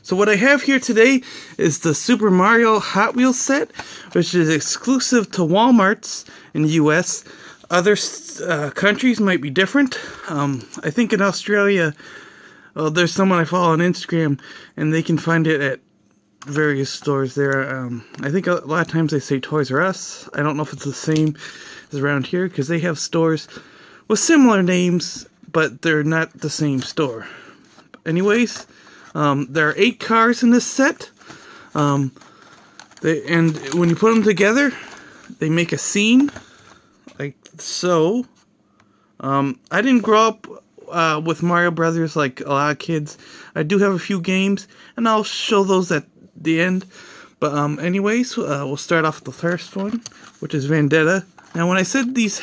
So what I have here today is the Super Mario Hot Wheels set, which is exclusive to Walmart's in the US. Other countries might be different. I think in Australia, there's someone I follow on Instagram, and they can find it at various stores there. I think a lot of times they say Toys R Us. I don't know if it's the same as around here, because they have stores with similar names, but they're not the same store. Anyways, there are 8 cars in this set. And when you put them together, they make a scene like so. I didn't grow up with Mario Brothers like a lot of kids. I do have a few games, and I'll show those at the end. But anyways, we'll start off with the first one, which is Vendetta. Now, when I said these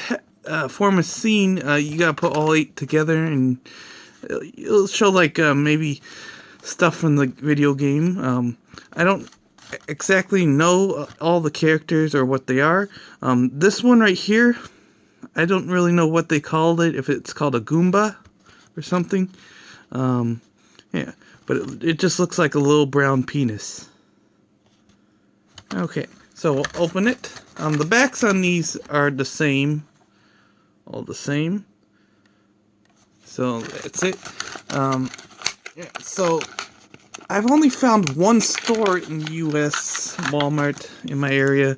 form a scene, you gotta put all 8 together, and it'll show like maybe stuff from the video game. I don't exactly know all the characters or what they are. This one right here, I don't really know what they called it, if it's called a Goomba or something. Yeah, but it just looks like a little brown penis. Okay, so we'll open it. The backs on these are the same. All the same. So that's it. Yeah, so I've only found one store in the US, Walmart, in my area.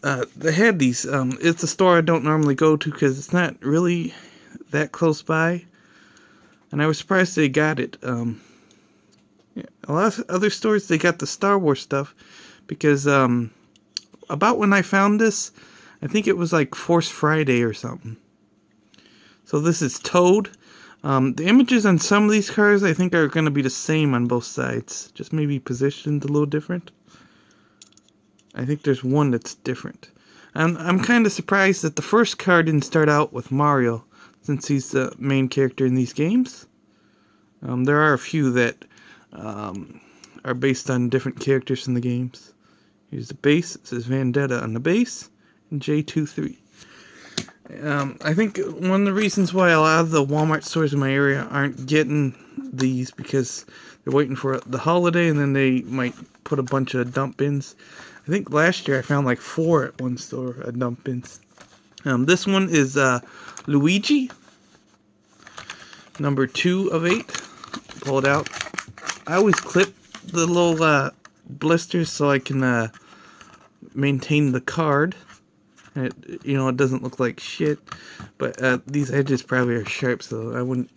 They had these. It's a store I don't normally go to because it's not really that close by. And I was surprised they got it. Yeah, a lot of other stores, they got the Star Wars stuff. Because about when I found this, I think it was like Force Friday or something. So this is Toad. The images on some of these cars I think are going to be the same on both sides. Just maybe positioned a little different. I think there's one that's different. I'm kind of surprised that the first car didn't start out with Mario, since he's the main character in these games. There are a few that are based on different characters in the games. Here's the base. It says Vendetta on the base, and J23. I think one of the reasons why a lot of the Walmart stores in my area aren't getting these, because they're waiting for the holiday, and then they might put a bunch of dump bins. I think last year I found like 4 at one store, dump bins. This one is Luigi, number 2 of 8. Pull it out. I always clip the little blisters so I can maintain the card. And it doesn't look like shit, but these edges probably are sharp, so I wouldn't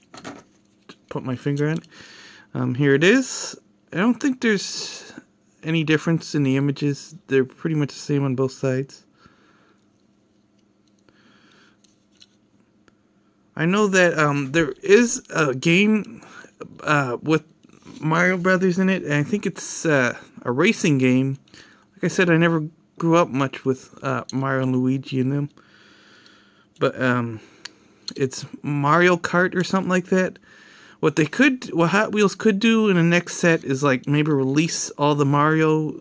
put my finger on it. Here it is. I don't think there's any difference in the images. They're pretty much the same on both sides. I know that there is a game with Mario Brothers in it, and I think it's a racing game. Like I said, I never grew up much with Mario and Luigi in them, but it's Mario Kart or something like that. What Hot Wheels could do in the next set is like maybe release all the Mario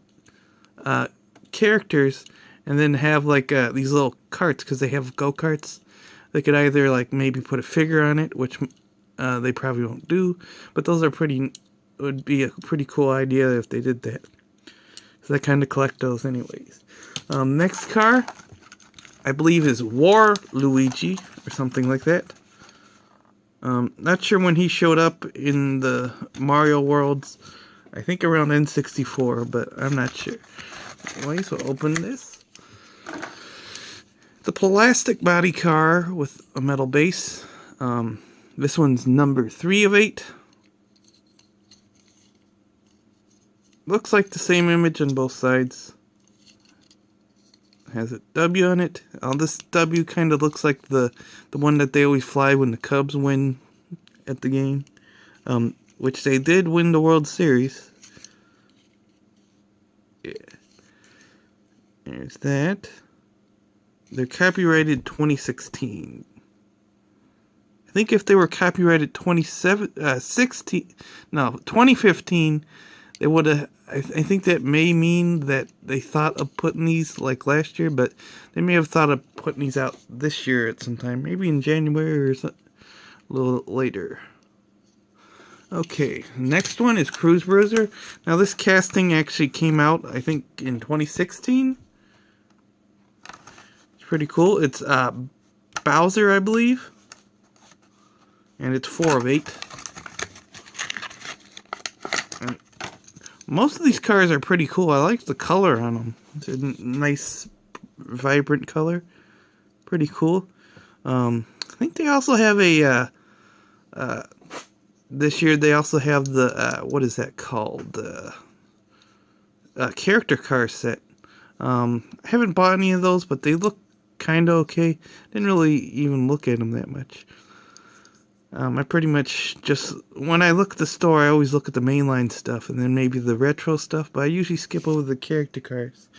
characters, and then have like these little carts, because they have go-karts. They could either like maybe put a figure on it, which they probably won't do, but those are would be a pretty cool idea if they did that. So I kind of collect those anyways. Next car, I believe, is War Luigi or something like that. Not sure when he showed up in the Mario worlds. I think around N64, but I'm not sure. Anyways, we'll open this. The plastic body car with a metal base. This one's number 3 of 8. Looks like the same image on both sides. Has a W on it. This W kind of looks like the one that they always fly when the Cubs win at the game. Which they did win the World Series. Yeah. There's that. They're copyrighted 2016. I think if they were copyrighted 2015, they would have. I think that may mean that they thought of putting these like last year, but they may have thought of putting these out this year at some time, maybe in January or a little later. Okay, next one is Cruise Bruiser. Now this casting actually came out, I think, in 2016. It's pretty cool. It's Bowser, I believe. And it's 4 of 8. And most of these cars are pretty cool. I like the color on them. It's a nice, vibrant color. Pretty cool. I think they also have a... this year they also have the, what is that called? Character car set. I haven't bought any of those, but they look kind of okay. Didn't really even look at them that much. I pretty much just, when I look at the store, I always look at the mainline stuff and then maybe the retro stuff, but I usually skip over the character cars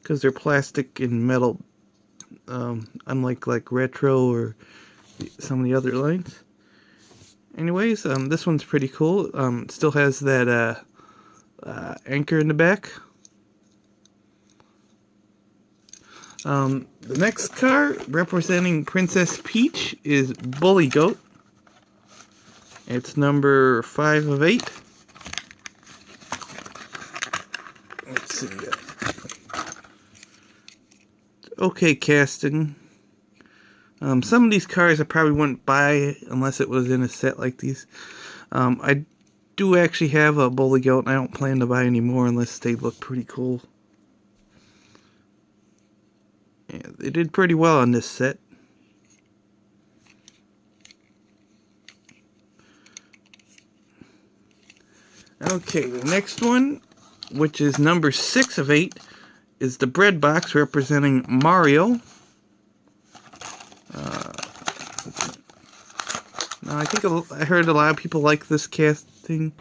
because they're plastic and metal, unlike like retro or some of the other lines. Anyways, this one's pretty cool. It still has that anchor in the back. The next car representing Princess Peach is Bully Goat. It's number 5 of 8. Let's see. Okay casting. Some of these cars I probably wouldn't buy unless it was in a set like these. I do actually have a Bully Goat, and I don't plan to buy any more unless they look pretty cool. Yeah, they did pretty well on this set. Okay, the next one, which is number 6 of 8, is the bread box representing Mario. Now, I think I heard a lot of people like this casting,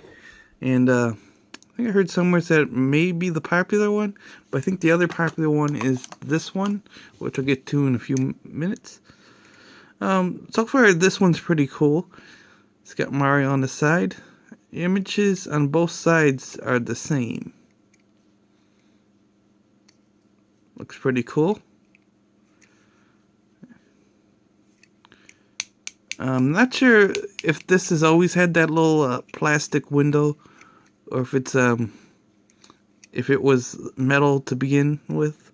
and I think I heard somewhere that it may be the popular one, but I think the other popular one is this one, which I'll get to in a few minutes. So far, this one's pretty cool. It's got Mario on the side. Images on both sides are the same. Looks pretty cool. I'm not sure if this has always had that little plastic window, or if it's if it was metal to begin with.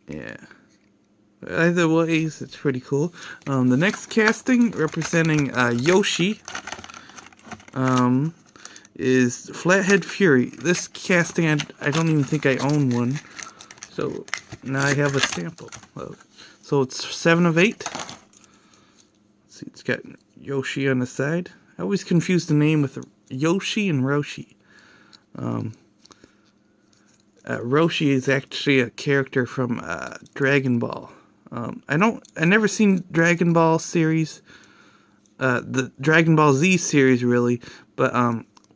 Yeah. Either ways, it's pretty cool. The next casting representing Yoshi is Flathead Fury. This casting, I don't even think I own one. So now I have a sample. So it's 7 of 8. Let's see, it's got Yoshi on the side. I always confuse the name with Yoshi and Roshi. Roshi is actually a character from Dragon Ball. I never seen Dragon Ball series, the Dragon Ball Z series really, but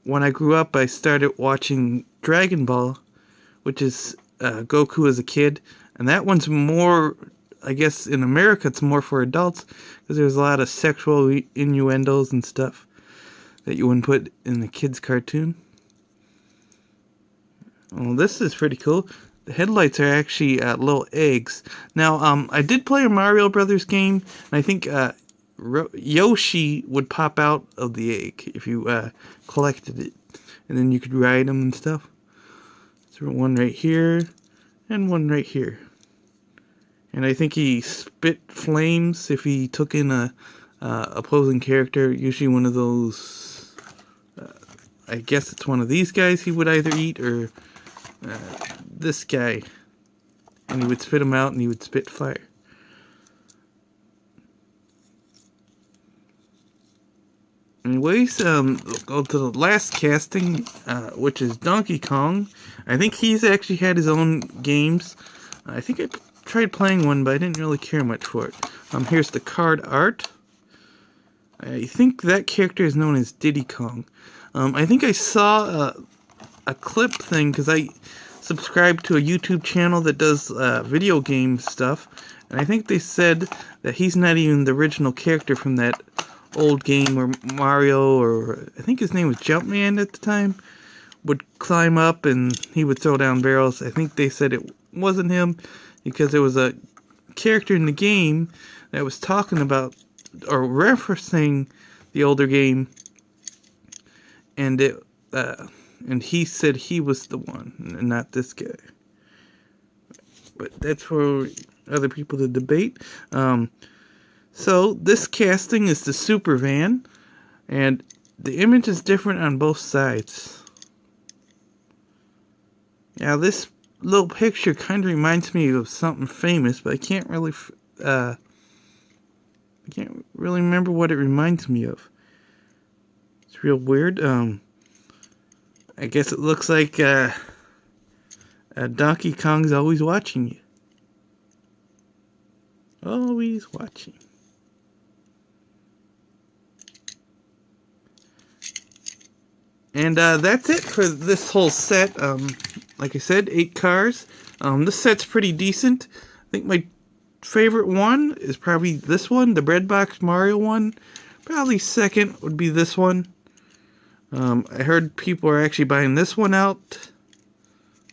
when I grew up I started watching Dragon Ball, which is Goku as a kid, and that one's more, I guess in America it's more for adults, because there's a lot of sexual innuendos and stuff that you wouldn't put in the kids' cartoon. Well, this is pretty cool. The headlights are actually little eggs. Now, I did play a Mario Brothers game, and I think Yoshi would pop out of the egg if you collected it, and then you could ride him and stuff. So one right here, and one right here. And I think he spit flames if he took in a opposing character. Usually one of those, I guess it's one of these guys he would either eat, or this guy, and he would spit him out and he would spit fire. Anyways, we'll go to the last casting, which is Donkey Kong. I think he's actually had his own games. I think I tried playing one, but I didn't really care much for it. Here's the card art. I think that character is known as Diddy Kong. I think I saw a clip thing, because I subscribe to a YouTube channel that does video game stuff, and I think they said that he's not even the original character from that old game where Mario, or I think his name was Jumpman at the time, would climb up and he would throw down barrels. I think they said it wasn't him because there was a character in the game that was talking about or referencing the older game, and and he said he was the one, and not this guy. But that's for other people to debate. So this casting is the Super Van, and the image is different on both sides. Now this little picture kind of reminds me of something famous, but I can't really remember what it reminds me of. It's real weird. I guess it looks like Donkey Kong's always watching you. Always watching. And that's it for this whole set. Like I said, 8 cars. This set's pretty decent. I think my favorite one is probably this one, the Bread Box Mario one. Probably second would be this one. I heard people are actually buying this one out,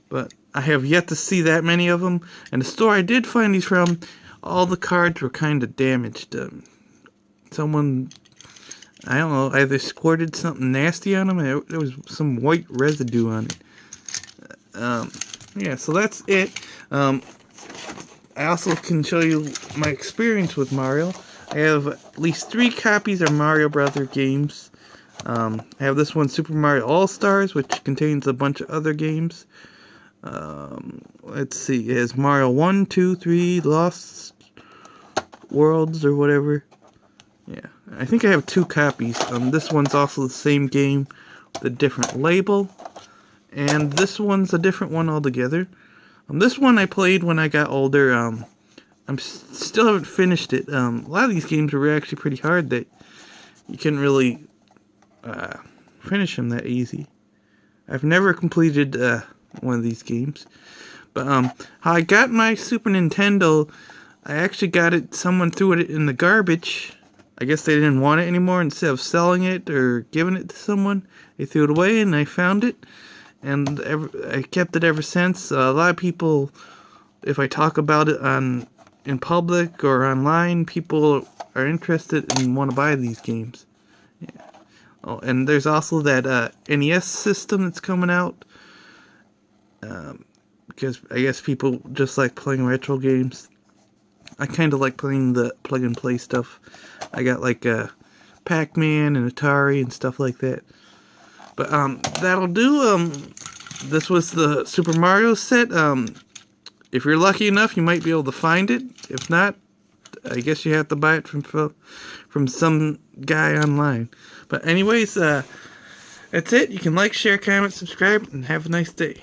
but I have yet to see that many of them. And the store I did find these from, all the cards were kind of damaged. Someone, I don't know, either squirted something nasty on them. There was some white residue on it. Yeah, so that's it. I also can show you my experience with Mario. I have at least 3 copies of Mario Brothers games. I have this one, Super Mario All-Stars, which contains a bunch of other games. Let's see, it has Mario 1, 2, 3, Lost Worlds, or whatever. Yeah, I think I have 2 copies. This one's also the same game with a different label. And this one's a different one altogether. This one I played when I got older. Still haven't finished it. A lot of these games were actually pretty hard that you couldn't really finish them that easy. I've never completed one of these games. But how I got my Super Nintendo, I actually got it, someone threw it in the garbage. I guess they didn't want it anymore. Instead of selling it or giving it to someone, they threw it away, and I found it. And I kept it ever since. A lot of people, if I talk about it in public or online, people are interested and want to buy these games. Yeah. Oh, and there's also that NES system that's coming out. Because I guess people just like playing retro games. I kind of like playing the plug-and-play stuff. I got like Pac-Man and Atari and stuff like that. But that'll do. This was the Super Mario set. If you're lucky enough, you might be able to find it. If not, I guess you have to buy it from some guy online. But anyways, that's it. You can like, share, comment, subscribe, and have a nice day.